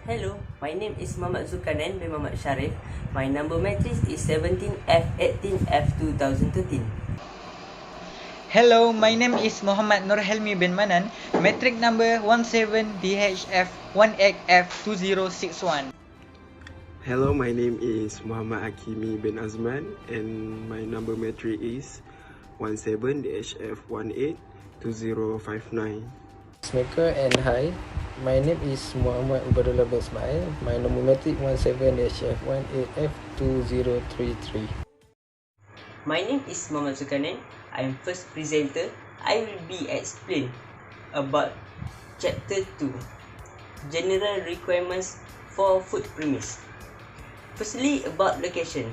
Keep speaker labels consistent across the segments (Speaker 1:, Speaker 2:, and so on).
Speaker 1: Hello, my name is Mohammad Zulkarnain bin Mohammad SYARIFF. My number matrix is 17F18F2013.
Speaker 2: Hello, my name is Mohammad HELMI bin MANAN, matric number 17DHF18F2061.
Speaker 3: Hello, my name is Muhammad HAKIMI bin AZMAN and my number matric is 17DHF182059.
Speaker 4: Smaker and hi, my name is Mohammad UBAIDULLAH bin ISMAIL. My number matric 17-F18F2033.
Speaker 1: My name is Mohammad Zulkarnain. I am first presenter. I will be explain about chapter 2, general requirements for food premise. Firstly, about location.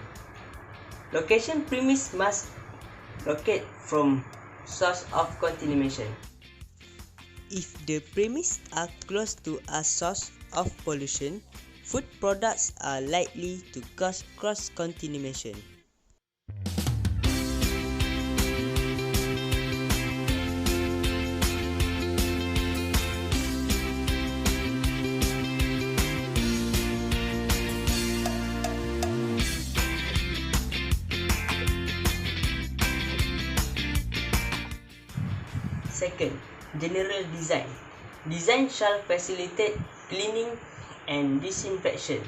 Speaker 1: Location premise must locate from source of contamination. If the premise are close to a source of pollution, food products are likely to cause cross-contamination. Second, general design. Design shall facilitate cleaning and disinfection.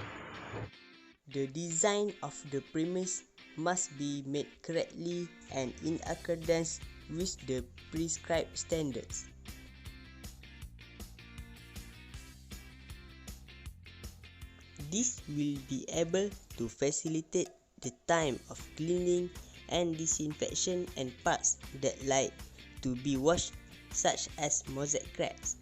Speaker 1: The design of the premise must be made correctly and in accordance with the prescribed standards. This will be able to facilitate the time of cleaning and disinfection and parts that like to be washed, such as mosaic cracks.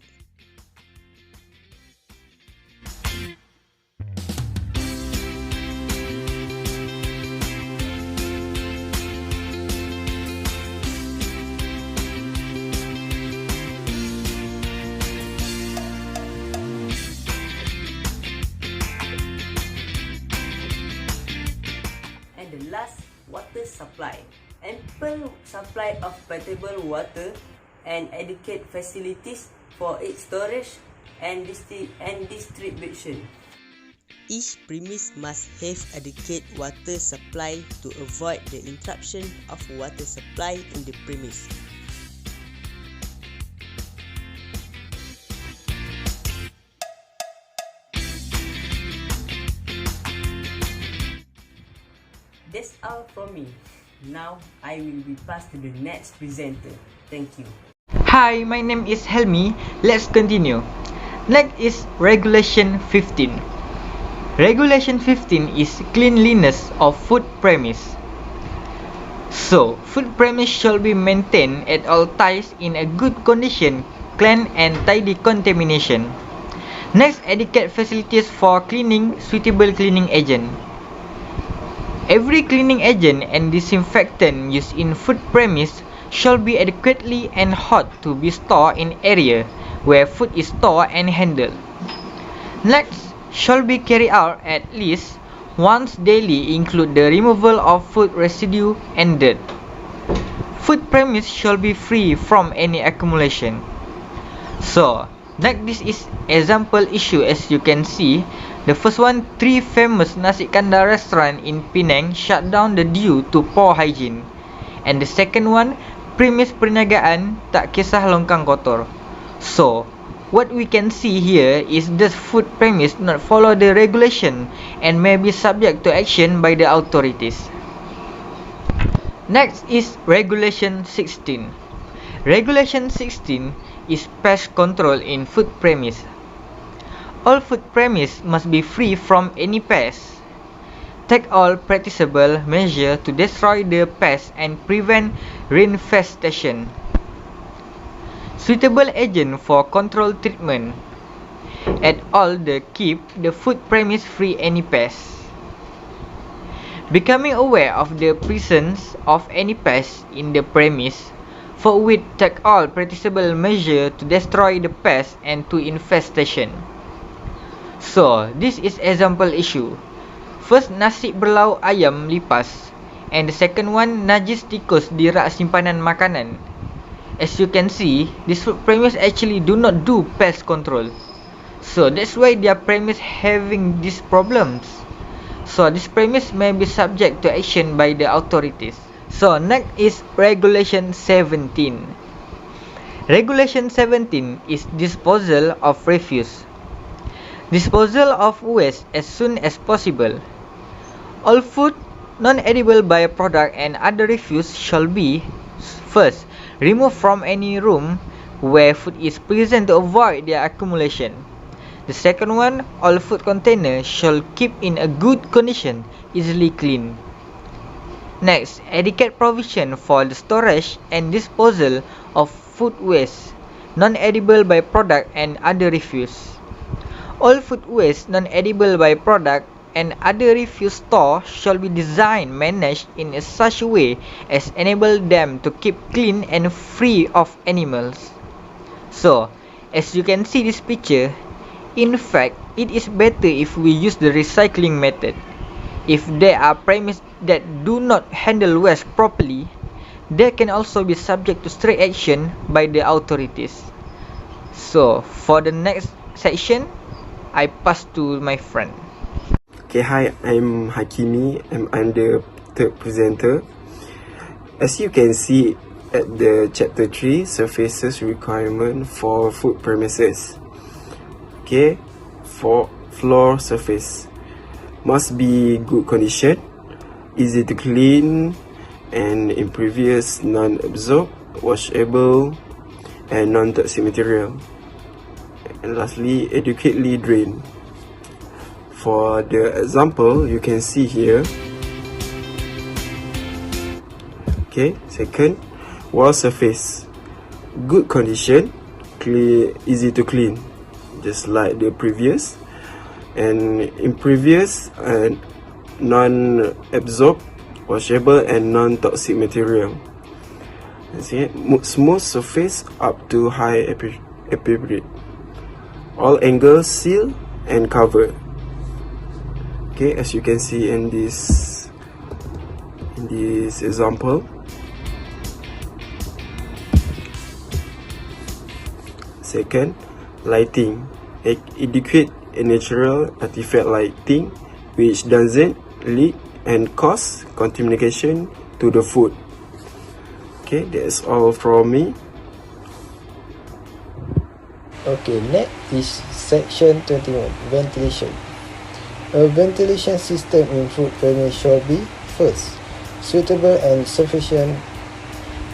Speaker 1: And the last, water supply. Ample supply of potable water and adequate facilities for its storage and distribution. Each premise must have adequate water supply to avoid the interruption of water supply in the premise. That's all from me. Now I will be passed to the next presenter. Thank you.
Speaker 2: Hi, my name is HELMI. Let's continue. Next is Regulation 15. Regulation 15 is cleanliness of food premise. So, food premise shall be maintained at all times in a good condition, clean and tidy contamination. Next, adequate facilities for cleaning, suitable cleaning agent. Every cleaning agent and disinfectant used in food premise shall be adequately and hot to be stored in area where food is stored and handled. Next, shall be carried out at least once daily, include the removal of food residue and dirt. Food premise shall be free from any accumulation. So, next this is example issue. As you can see, the first one, 3 famous nasi kandar restaurant in Penang shut down due to poor hygiene. And the second one, premis perniagaan tak kisah longkang kotor. So, what we can see here is the food premise not follow the regulation and may be subject to action by the authorities. Next is Regulation 16. Regulation 16 is pest control in food premise. All food premise must be free from any pest. Take all practicable measures to destroy the pest and prevent reinfestation. Suitable agent for control treatment. At all the keep the food premise free any pest. Becoming aware of the presence of any pest in the premise, for which take all practicable measures to destroy the pest and to infestation. So, this is example issue. First, nasi berlauk ayam lipas, and the second one, najis tikus di rak simpanan makanan. As you can see, this food premise actually do not do pest control. So that's why their premise having these problems. So this premise may be subject to action by the authorities. So next is Regulation 17. Regulation 17 is disposal of refuse. Disposal of waste as soon as possible. All food, non-edible byproduct and other refuse shall be first removed from any room where food is present to avoid their accumulation. The second one, all food containers shall keep in a good condition, easily cleaned. Next, adequate provision for the storage and disposal of food waste, non-edible byproduct and other refuse. All food waste, non-edible byproduct and other refuse store shall be designed, managed in such a way as enable them to keep clean and free of animals. So, as you can see this picture, in fact, it is better if we use the recycling method. If there are premises that do not handle waste properly, they can also be subject to strict action by the authorities. So, for the next section, I pass to my friend.
Speaker 3: Okay, hi, I'm Hakimi and I'm the third presenter. As you can see at the chapter 3, surfaces requirement for food premises. Okay, for floor surface must be good condition, easy to clean, and impervious, non-absorb, washable, and non-toxic material. And lastly, adequately drained. For the example, you can see here. Okay, second, wall surface, good condition, clean, easy to clean, just like the previous. And impervious and non-absorb, washable, and non-toxic material. See, smooth surface up to high appropriate. All angles sealed and covered. Okay, as you can see in this example. Second, lighting, adequate and natural artifact lighting which doesn't leak and cause contamination to the food. Okay, that's all from me.
Speaker 4: Okay, next is section 21, ventilation. A ventilation system in food premise shall be first, suitable and sufficient,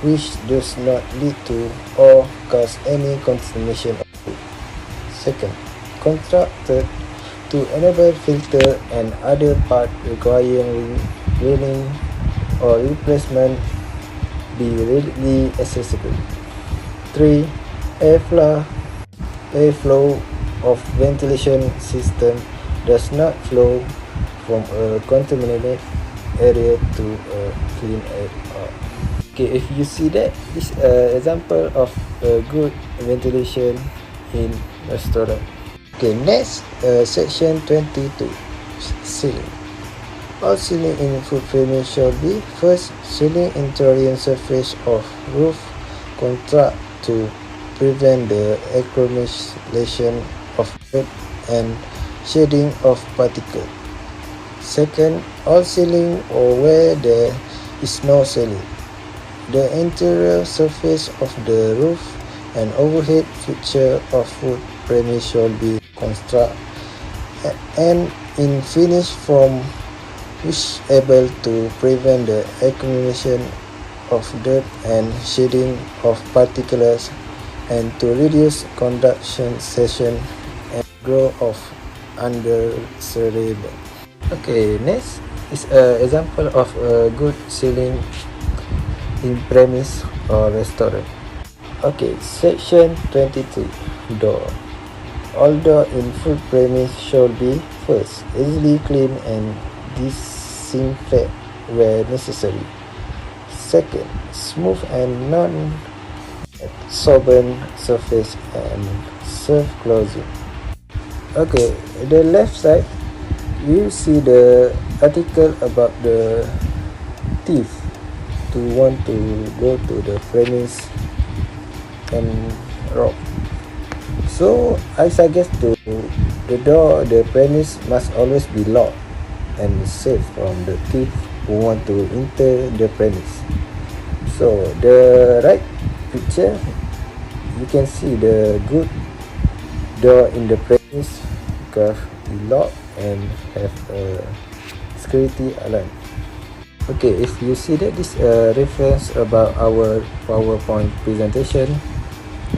Speaker 4: which does not lead to or cause any contamination of food. Second, constructed to enable filter and other part requiring cleaning or replacement be readily accessible. 3. Airflow of ventilation system does not flow from a contaminated area to a clean area. Okay, if you see that, this example of a good ventilation in restaurant. Okay, next, section 22, ceiling. All ceiling in food premise shall be first, ceiling interior surface of roof contract to prevent the accumulation of dirt and shedding of particles. Second, all ceiling or where there is no ceiling. The interior surface of the roof and overhead feature of food premise shall be constructed and in finish form which able to prevent the accumulation of dirt and shedding of particles and to reduce condensation and growth of undesirable. Okay, next is an example of a good ceiling in premise or restaurant. Okay, section 23, door. All door in food premise shall be first, easily clean and disinfect where necessary. Second, smooth and non-absorbent surface and self-closing. Okay, the left side, you see the article about the thief to want to go to the premise and rob. So I suggest to the door, the premise must always be locked and safe from the thief who want to enter the premise. So the right picture, you can see the good door in the premise because we lock and have a security alarm. Okay, if you see that this reference about our PowerPoint presentation,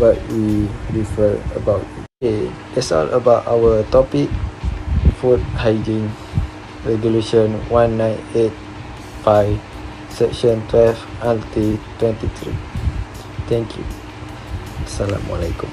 Speaker 4: what we refer about. Okay, that's all about our topic, food hygiene, regulation 1985, section 12 anti 23. Thank you. Assalamualaikum.